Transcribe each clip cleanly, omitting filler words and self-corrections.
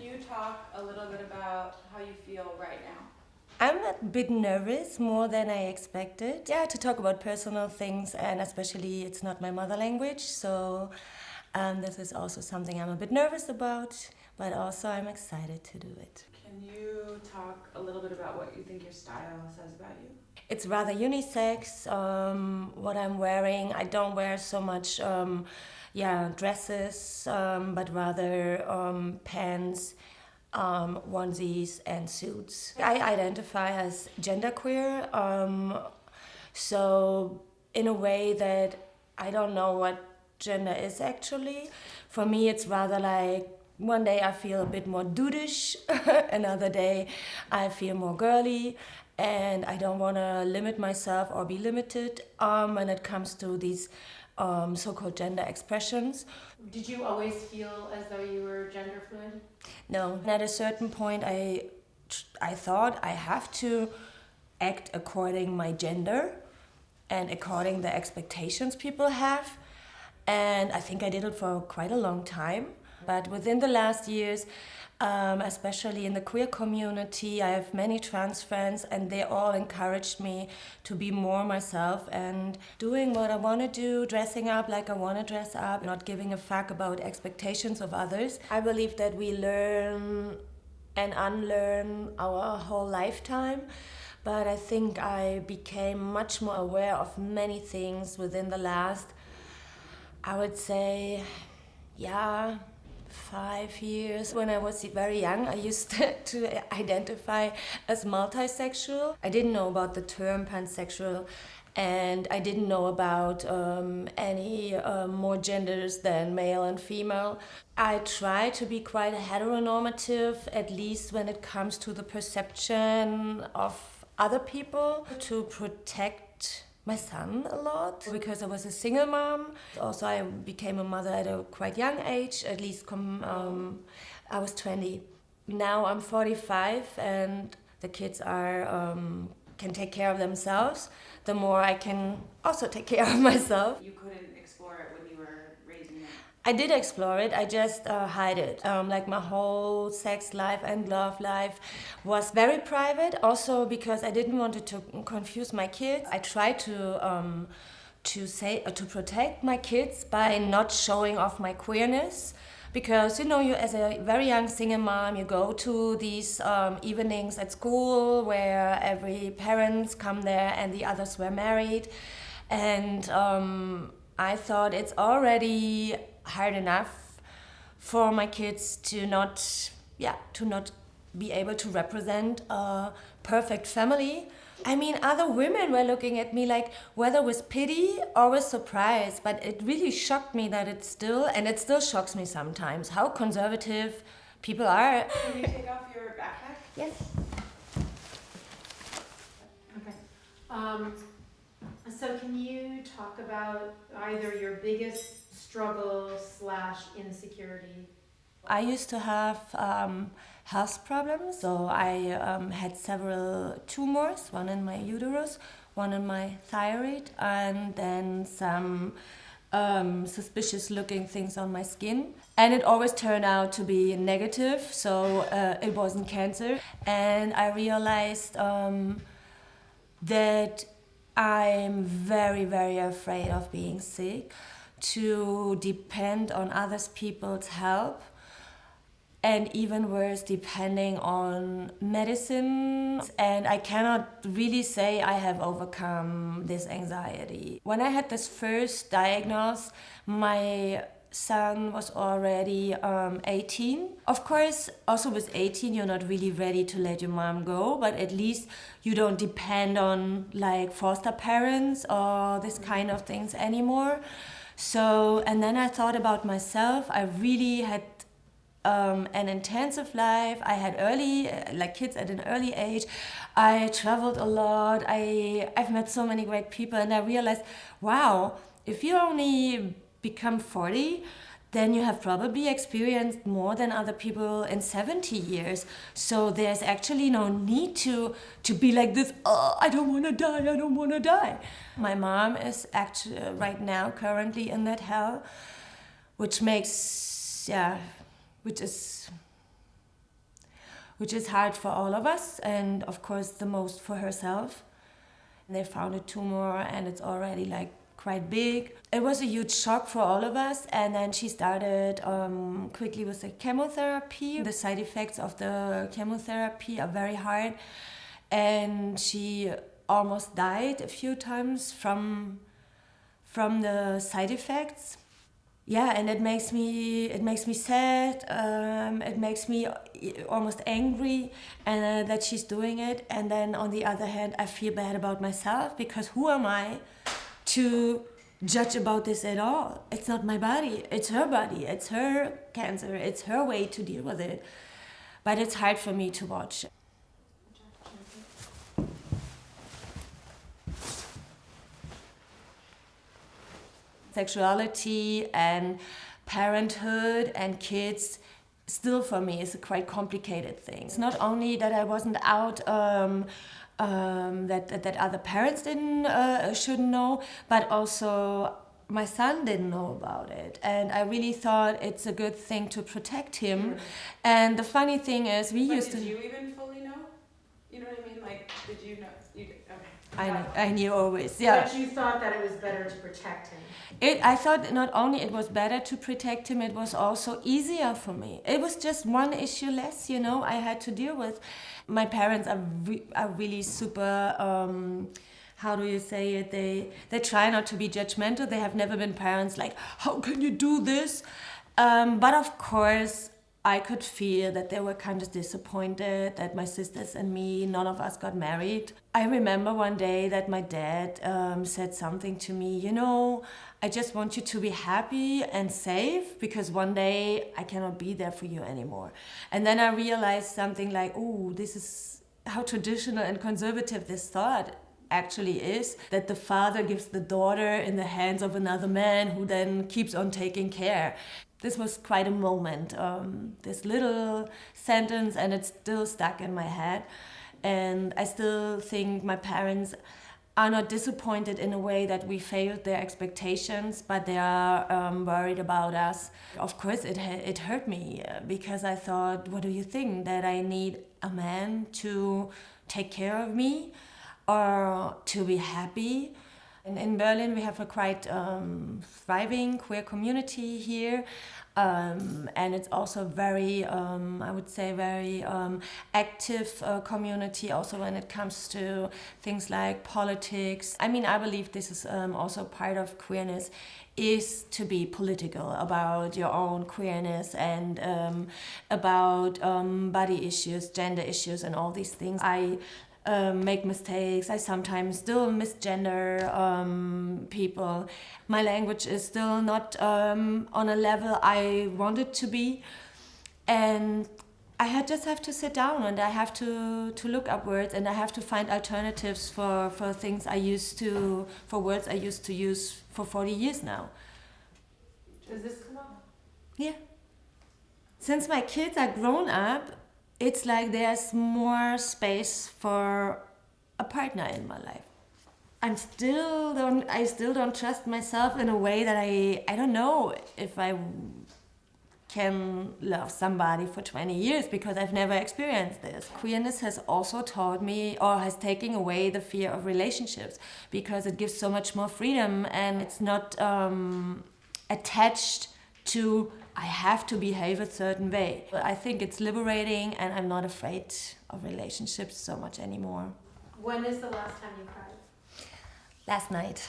you talk a little bit about how you feel right now? I'm a bit nervous, more than I expected. Yeah, to talk about personal things, and especially it's not my mother language, so this is also something I'm a bit nervous about, but also I'm excited to do it. Can you talk a little bit about what you think your style says about you? It's rather unisex. What I'm wearing, I don't wear so much, dresses, but rather pants, onesies, and suits. I identify as genderqueer, so in a way that I don't know what gender is actually. For me, it's rather like one day I feel a bit more dudish, another day I feel more girly, and I don't want to limit myself or be limited when it comes to these so-called gender expressions. Did you always feel as though you were gender fluid? No, at a certain point I thought I have to act according my gender and according the expectations people have. And I think I did it for quite a long time. But within the last years, especially in the queer community, I have many trans friends, and they all encouraged me to be more myself and doing what I want to do, dressing up like I want to dress up, not giving a fuck about expectations of others. I believe that we learn and unlearn our whole lifetime. But I think I became much more aware of many things within the last, I would say, 5 years. When I was very young, I used to identify as multisexual. I didn't know about the term pansexual, and I didn't know about any more genders than male and female. I try to be quite heteronormative, at least when it comes to the perception of other people, to protect my son a lot because I was a single mom. Also, I became a mother at a quite young age, at least I was 20. Now I'm 45 and the kids are can take care of themselves. The more I can also take care of myself. You couldn't explore it when you were raising them. I did explore it, I just hide it. Like my whole sex life and love life was very private, also because I didn't want it to confuse my kids. I tried to protect my kids by not showing off my queerness. Because you as a very young single mom, you go to these evenings at school where every parents come there and the others were married, and I thought it's already hard enough for my kids to not be able to represent a perfect family. I mean, other women were looking at me like whether with pity or with surprise, but it really shocked me that it still shocks me sometimes, how conservative people are. Can you take off your backpack? Yes. Okay. So can you talk about either your biggest struggle / insecurity? I used to have health problems, so I had several tumors, one in my uterus, one in my thyroid, and then some suspicious looking things on my skin. And it always turned out to be negative, so it wasn't cancer. And I realized that I'm very, very afraid of being sick, to depend on other people's help, and even worse, depending on medicine. And I cannot really say I have overcome this anxiety. When I had this first diagnosis, my son was already 18. Of course, also with 18, you're not really ready to let your mom go, but at least you don't depend on like foster parents or this kind of things anymore. So, and then I thought about myself. I really had an intensive life. I had kids at an early age. I traveled a lot. I've met so many great people, and I realized, wow, if you only become 40, then you have probably experienced more than other people in 70 years. So there's actually no need to be like this, oh, I don't want to die. My mom is actually right now currently in that hell, which is which is hard for all of us, and of course the most for herself. They found a tumor and it's already like quite big. It was a huge shock for all of us, and then she started quickly with the chemotherapy. The side effects of the chemotherapy are very hard, and she almost died a few times from the side effects. Yeah, and it makes me sad. It makes me almost angry, and that she's doing it. And then on the other hand, I feel bad about myself, because who am I to judge about this at all? It's not my body. It's her body. It's her cancer. It's her way to deal with it. But it's hard for me to watch. Sexuality and parenthood and kids still for me is a quite complicated thing. It's not only that I wasn't out, that other parents shouldn't know, but also my son didn't know about it. And I really thought it's a good thing to protect him. And the funny thing is, Did you even fully know? You know what I mean? Like, did you know? You did. Okay. I knew always, yeah. But you thought that it was better to protect him. I thought not only it was better to protect him, it was also easier for me. It was just one issue less, I had to deal with. My parents are really super, how do you say it? They try not to be judgmental. They have never been parents like, how can you do this? But of course, I could feel that they were kind of disappointed that my sisters and me, none of us got married. I remember one day that my dad said something to me, I just want you to be happy and safe, because one day I cannot be there for you anymore. And then I realized something like, oh, this is how traditional and conservative this thought actually is, that the father gives the daughter in the hands of another man who then keeps on taking care. This was quite a moment, this little sentence, and it's still stuck in my head. And I still think my parents are not disappointed in a way that we failed their expectations, but they are worried about us. Of course, it hurt me, because I thought, what do you think? That I need a man to take care of me or to be happy? In Berlin, we have a quite thriving queer community here, and it's also very, I would say, very active community also when it comes to things like politics. I mean, I believe this is also part of queerness, is to be political about your own queerness and about body issues, gender issues, and all these things. I make mistakes. I sometimes still misgender people. My language is still not on a level I want it to be. And I just have to sit down, and I have to look up words, and I have to find alternatives for things for words I used to use for 40 years now. Does this come up? Yeah. Since my kids are grown up, it's like there's more space for a partner in my life. I still don't trust myself in a way that I don't know if I can love somebody for 20 years, because I've never experienced this. Queerness has also taught me, or has taken away the fear of relationships, because it gives so much more freedom, and it's not attached to I have to behave a certain way. I think it's liberating, and I'm not afraid of relationships so much anymore. When is the last time you cried? Last night.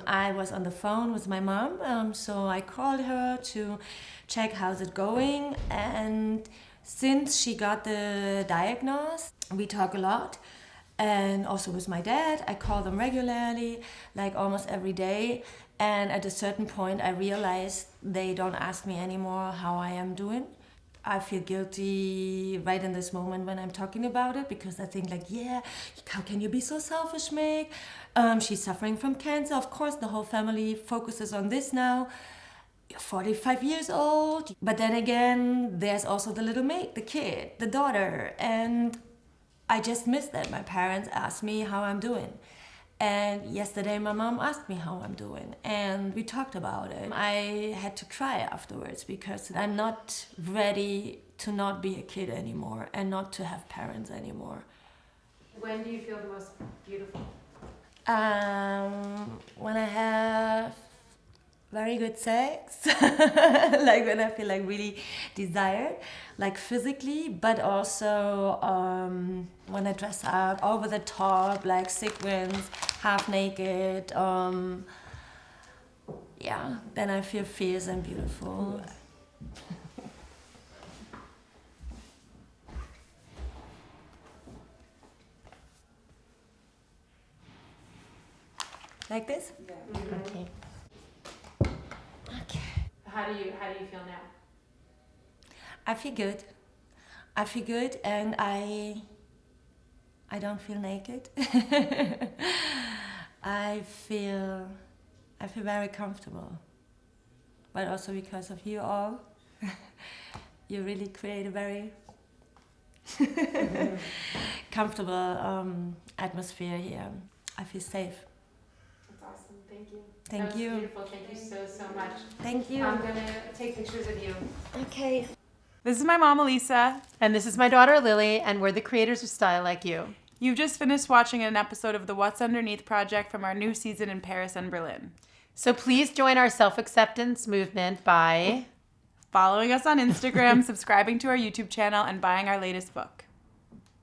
I was on the phone with my mom, so I called her to check how's it going. And since she got the diagnosis, we talk a lot. And also with my dad, I call them regularly, like almost every day. And at a certain point, I realized they don't ask me anymore how I am doing. I feel guilty right in this moment when I'm talking about it, because I think like, yeah, how can you be so selfish, Meg? She's suffering from cancer. Of course, the whole family focuses on this now. You're 45 years old. But then again, there's also the little Meg, the kid, the daughter. And I just miss that. My parents ask me how I'm doing. And yesterday my mom asked me how I'm doing, and we talked about it. I had to cry afterwards, because I'm not ready to not be a kid anymore and not to have parents anymore. When do you feel the most beautiful? When I have very good sex, like when I feel like really desired, like physically, but also when I dress up over the top, like sequins, half naked. Yeah, then I feel fierce and beautiful. Like this? Yeah. Okay. Okay. How do you feel now? I feel good. I feel good, and I don't feel naked. I feel very comfortable. But also because of you all, you really create a very comfortable atmosphere here. I feel safe. That's awesome. Thank you. Thank That was you. beautiful. Thank you so much. Thank you. I'm gonna take pictures of you. Okay. This is my mom, Elisa. And this is my daughter, Lily, and we're the creators of StyleLikeU. You've just finished watching an episode of the What's Underneath project from our new season in Paris and Berlin. So please join our self-acceptance movement by Following us on Instagram, subscribing to our YouTube channel, and buying our latest book.